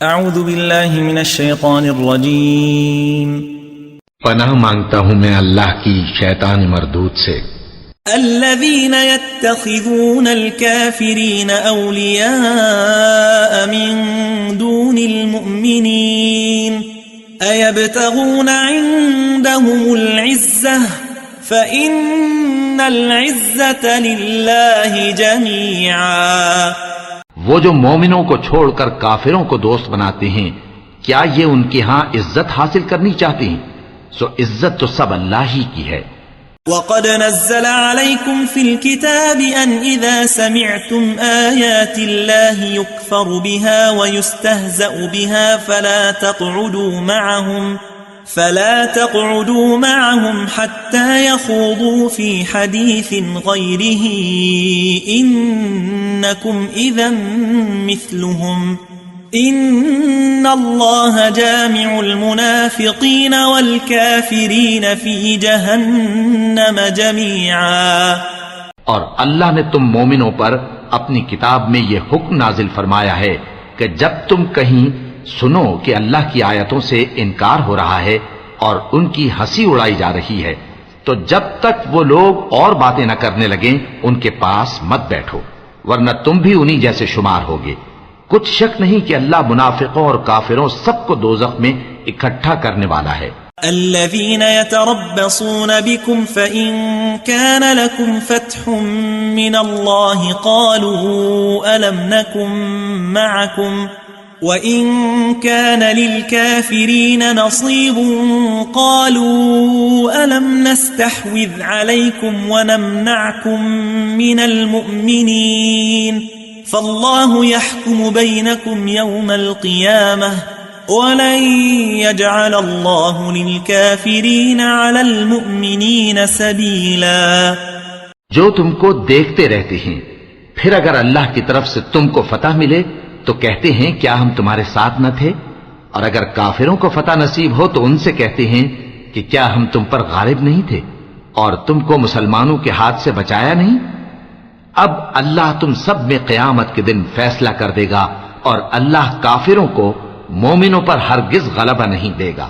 اعوذ باللہ من الشیطان الرجیم پناہ مانگتا ہوں میں اللہ کی شیطان مردود سے۔ الذین یتخذون الکافرین اولیاء من دون المؤمنین ایبتغون عندهم العزة فإن العزة للہ جمیعا۔ وہ جو مومنوں کو چھوڑ کر کافروں کو دوست بناتے ہیں، کیا یہ ان کے ہاں عزت حاصل کرنی چاہتے ہیں؟ سو عزت تو سب اللہ ہی کی ہے۔ وَقَدْ نَزَّلَ عَلَيْكُمْ فِي الْكِتَابِ أَنْ إِذَا سَمِعْتُمْ آيَاتِ اللَّهِ يُكْفَرُ بِهَا وَيُسْتَهْزَأُ بِهَا فَلَا تَقْعُدُوا مَعَهُمْ حَتَّى يَخُوضُوا فِي حَدِيثٍ غَيْرِهِ إِنَّكُمْ إِذًا مِثْلُهُمْ إِنَّ اللَّهَ جَامِعُ الْمُنَافِقِينَ وَالْكَافِرِينَ فِي جَهَنَّمَ جَمِيعًا۔ اور اللہ نے تم مومنوں پر اپنی کتاب میں یہ حکم نازل فرمایا ہے کہ جب تم کہیں سنو کہ اللہ کی آیتوں سے انکار ہو رہا ہے اور ان کی ہنسی اڑائی جا رہی ہے، تو جب تک وہ لوگ اور باتیں نہ کرنے لگیں ان کے پاس مت بیٹھو، ورنہ تم بھی انہی جیسے شمار ہوگے۔ کچھ شک نہیں کہ اللہ منافقوں اور کافروں سب کو دوزخ میں اکٹھا کرنے والا ہے۔ الذين يتربصون بكم فإن كان لكم فتح من الله قالوا ألم نكن معكم وإن كان للكافرين نصيب قالوا ألم نستحوذ عليكم ونمنعكم من المؤمنين فالله يحكم بينكم يوم القيامة وَلَن يَجْعَلَ اللَّهُ لِلْكَافِرِينَ عَلَى الْمُؤْمِنِينَ سَبِيلًا۔ جو تم کو دیکھتے رہتے ہیں، پھر اگر اللہ کی طرف سے تم کو فتح ملے تو کہتے ہیں کیا ہم تمہارے ساتھ نہ تھے، اور اگر کافروں کو فتح نصیب ہو تو ان سے کہتے ہیں کہ کیا ہم تم پر غالب نہیں تھے اور تم کو مسلمانوں کے ہاتھ سے بچایا نہیں۔ اب اللہ تم سب میں قیامت کے دن فیصلہ کر دے گا، اور اللہ کافروں کو مومنوں پر ہرگز غلبہ نہیں دے گا۔